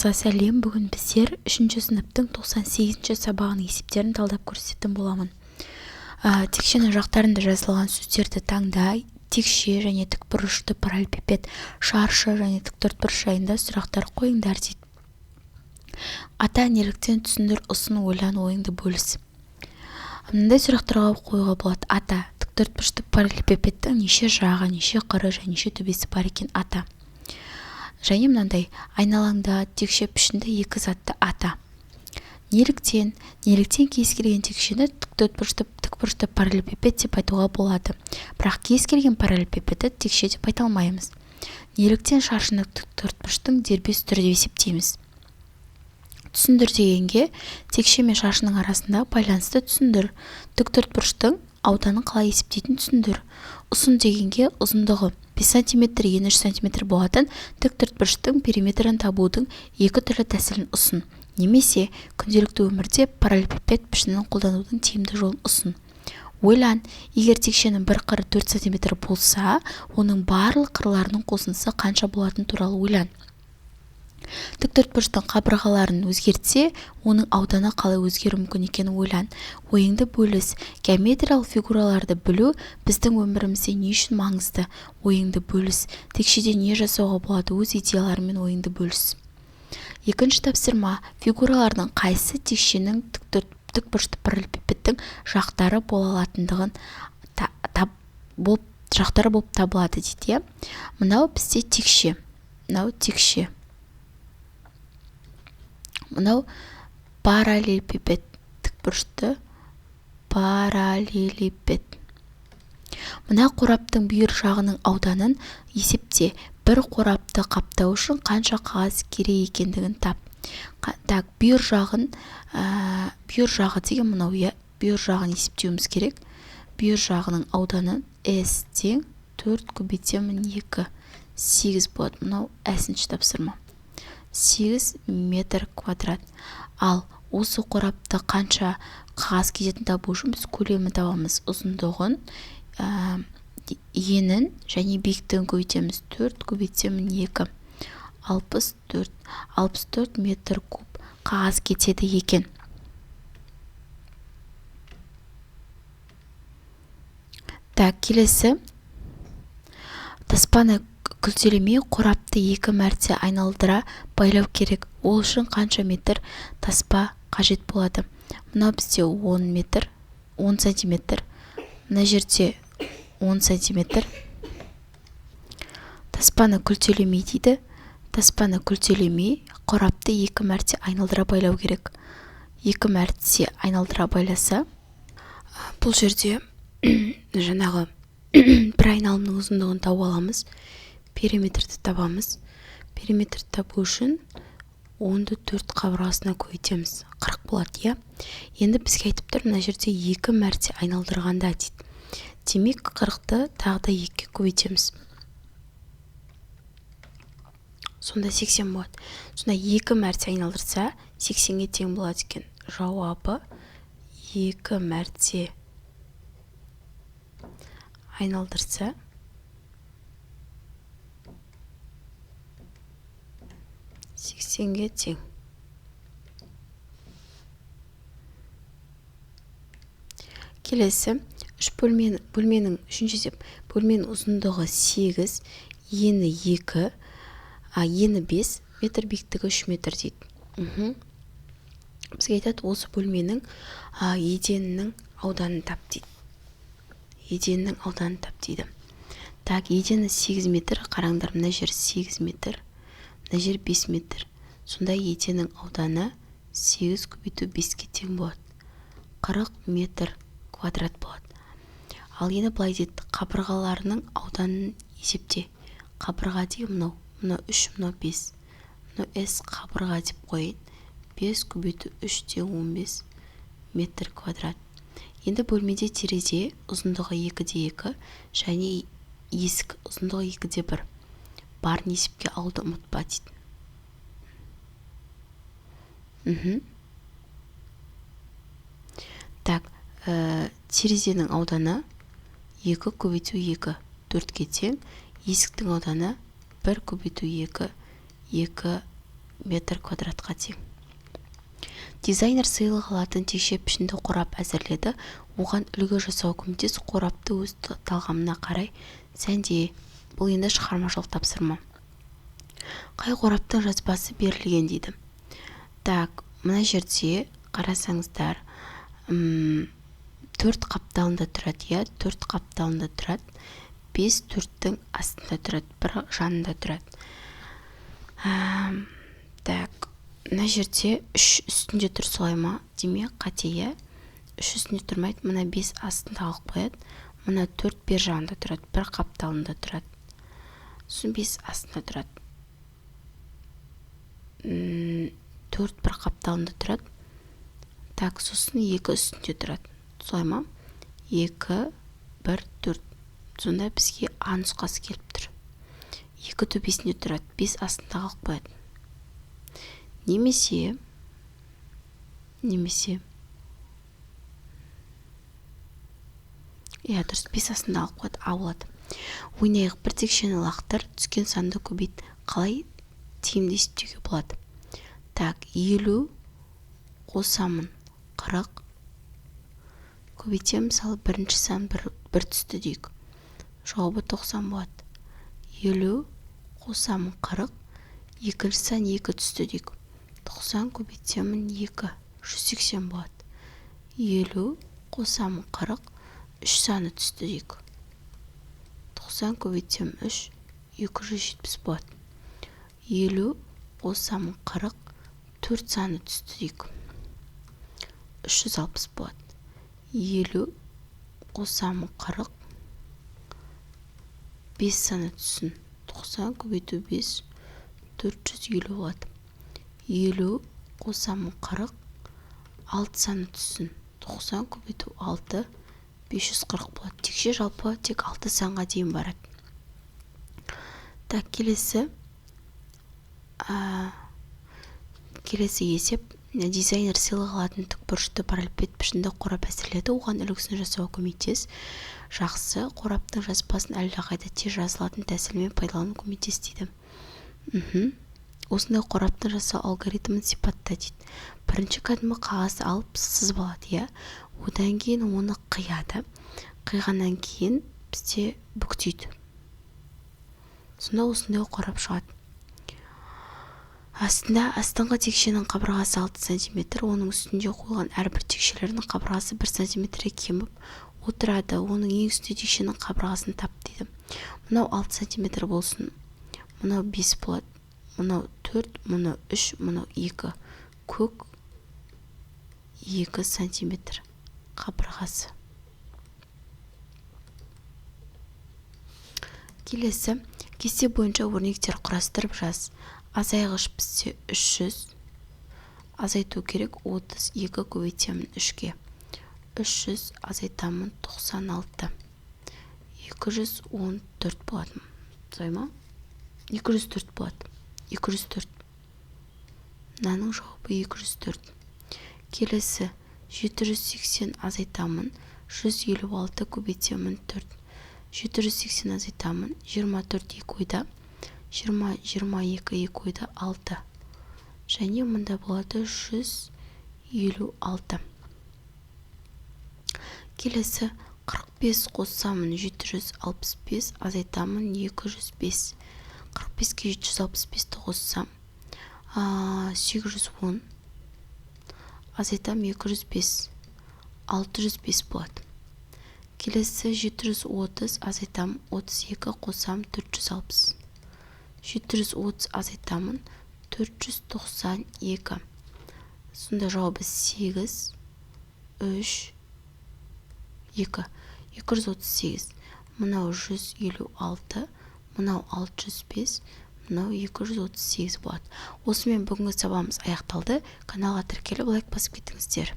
Барлықтарыңызға сәлем. Бүгін біздер 3-ші сыныптың 98-ші сабағының есептерін талдап көрсететін боламын. Текшенің жақтарында жазылған сөздерді таңдай, текше және тікбұрышты параллелепипед, шаршы және тіктөртбұрыш жайында сұрақтар қойыңдар дейді. Ата, неліктен түсіндір, ұсын, ойлан, ойыңды бөліс. Мынандай сұрақтарға қоюға болады. Ата, тіктөртбұрышты параллелепипедтің неше жағы, неше қыры және неше төбесі бар екен? Ата. Және мынандай, айналаңда текше пішінді екі затты ата. Неліктен кез келген текшені тікбұрышты параллелепипед деп айтуға болады. Бірақ кез келген параллелепипедті текше деп айта алмаймыз. Неліктен шаршыны тіктөртбұрыштың дербес түрде есептейміз. Түсіндір дегенге текше мен шаршының арасында байланысты түсіндір. Тіктөртбұрыштың ауданын қалай есептейтін түсіндір. Ұсын дегенге ұзындығы 5 см, ені 3 см болатын тіктөртбұрыштың периметрін табудың екі түрлі тәсілін ұсын. Немесе күнделікті өмірде параллелепипед пішінін қолданудың тиімді жолын ұсын. Ойлан, егер текшенің бір қыры 4 см болса, оның барлық қырларының қосындысы қанша болатын туралы ойлан. Тіктөртбұрыштың қабырғаларын өзгертсе, оның ауданы қалай өзгеру мүмкін екенін ойлан. Ойыңды бөліс. Геометриялық фигураларды білу біздің өмірімізде не үшін маңызды? Ойыңды бөліс. Текшеде не жасауға болады? Өз идеяларымен ойыңды бөліс. Екінші тапсырма. Фигуралардың қайсы текшенің тікбұрышты параллелепипедтің жақтары бола алатындығын жақтары болып табылады дейді. Мынау бізде текше. Мынау текше. Мынау параллелепипед, тікбұрышты параллелепипед. Мына қораптың бүйір жағының ауданын есепте. Бір қорапты қаптау үшін қанша қағаз керек екендігін тап. Так, бүйір жағы деген мынау, бүйір жағын есептеуіміз керек. Бүйір жағының ауданы S тең 4 көбейтемін 2, 8 болады. Мынау әсінші тапсырма. 8 метр квадрат. Ал осы қорапты қанша қағаз кететін табу үшін біз көлемін табамыз. Ұзындығын, енін және биіктігін көбейтеміз. 4 көбейтемін 2, 64 метр куб қағаз кетеді екен. Так, келесі. Таспаны күлтелемей қорапты 2 мәрте айналдыра байлау керек. Ол үшін қанша метр таспа қажет болады? Мынау бізде 10 метр, 10 сантиметр. Мына жерде 10 сантиметр. Таспаны күлтелемей дейді. Таспаны күлтелемей қорапты 2 мәрте айналдыра байлау керек. 2 мәрте айналдыра байласа, бұл жерде жаңағы бір айналымның ұзындығын тауып аламыз. Периметрді табамыз. Периметрді табу үшін 10-ды 4 қабырғасына көбейтеміз. 40 болады, Енді бізге айтып тұр, мына жерде 2 мәрте айналдырғанда дейді. Демек 40-ды тағы да 2-ге көбейтеміз. Сонда 80 болады. Сонда 2 мәрте айналдырса 80-ге тең болады екен. Жауабы 2 мәрте айналдырса 80-ге тең. Келесі, бөлменің үшінші есеп. Бөлменің ұзындығы 8, ені 2, ені 5, метр, биіктігі 3 метр дейді. Бізге айтады, осы бөлменің еденінің ауданын тап дейді. Еденінің ауданын тап дейді. Так, едені 8 метр, қараңдар, мына жер 8 метр. Мына жер 5 метр. Сонда еденің ауданы 8 көбейту 5-ге тең болады. 40 метр квадрат болады. Ал енді былай дейді, қабырғаларының ауданын есепте. Қабырға деген мынау 3, мынау 5. Мынау S қабырға деп қойын. 5 көбейту 3 тең 15 метр квадрат. Енді бөлмеде терезе ұзындығы 2-де 2 және есік ұзындығы 2-де 1. Барын есепке алуды ұмытпа дейді. Так, терезенің ауданы 2 көбейту 2, 4-ге тең. Есіктің ауданы 1 көбейту 2, 2 метр квадратқа тең. Дизайнер сыйлық алатын текше пішінді қорап әзірледі. Оған үлгі жасау көмектес, қорапты өз талғамына қарай сәнде. Бұл енді шығармашылық тапсырма. Қай қораптың жазбасы берілген дейді. Так, мына жерде қарасаңыздар, 4 қапталында тұрады, я, 4 қапталында тұрады, 5 4-тің астында тұрады, 1 жанында тұрады. Так, мына жерде 3 үстінде тұр, солай ма? Демек, қате, я. 3 үстінде тұрмайды, мына 5 астында алып қояды, мына 4 бер жағында тұрады, 1 қапталында тұрады. Сосын 5 астында тұрады. 4 1 қапталында тұрады. Так, сосын 2 үстінде тұрады. Солай ма? 2 1 4. Сонда бізге А нұсқасы келіп тұр. 2 төбесінде тұрады, 5 астында алып қояды. Немесе дұрыс, 5 астында алып қояды, А болады. Ойнайық, бір текшені лақтыр, түскен санды көбейт. Қалай тиімді есептеуге болады? Так, 50 қосамын 40. Көбейтем, мысалы бірінші сан бір түсті дейік. Жауабы 90 болады. 50 қосамын 40. Екінші сан 2 түсті дейік. 90 көбейтемін 2. 180 болады. 50 қосамын 40. 3 саны түсті дейік. 90 көбейтемін 3. 270 болады. 50 қосамын 40. 4 саны түсті дейік. 360 болады. 50 қосамын 40. 5 саны түсін. 90 көбейту 5. 450 болады. 50 қосамын 40. 6 саны түсін. 90 көбейту 6. 540 болады. Текше жалпы тек 6 санға дейін барады. Так, келесі есеп. Дизайнер сыйлық алатын тікбұрышты параллелепипед пішінді қорап әзірледі. Оған үлгісін жасауға көмектес. Жақсы, қораптың жазбасын әлдеқайда тез жазылатын тәсілмен пайдалану көмектес дейді. Осындай қораптың жасау алгоритмін сипатта дейді. Бірінші кәдімгі қағазды алып сызып алады, я. Одан кейін оны қияды. Қиғаннан кейін бізде бүктейді. Сонда осындай қорап шығады. Астыңғы текшенің қабырғасы 6 см, оның үстінде қойған әрбір текшелердің қабырғасы 1 см кеміп отырады. Оның ең үстінде текшенің қабырғасын тап дейді. Мынау 6 см болсын, мынау 5 болады, мынау 4, мынау 3, мынау 2. Көк 2 см қабырғасы. Келесі, кесте бойынша өрнектер құрастырып жаз. Азайғыш бізде 300. Азайту керек 32 көбейтемін 3-ге. 300 азайтамын 96. 214 болады. Займа? 204 болады. 204. Мынаның жауабы 204. Келесі 780 азайтамын 156 көбейтемін 4. 780 азайтамын 24 2 ойда. 20, 22 2 ойда 6. Және мұнда болады 156. Келесі 45 қосамын 765 азайтамын 205. 45-ке 765-ті қоссам 810. Азайтам 205. 605 болады. Келесі 730 азайтам 32 қосам 460. 730 азайтамын 492. Сонда жауабы 8, 3, 2. 238. Мынау 156, мынау 605, мынау 238 болады. Осымен бүгінгі сабағымыз аяқталды. Каналға тіркеліп лайк басып кетіңіздер.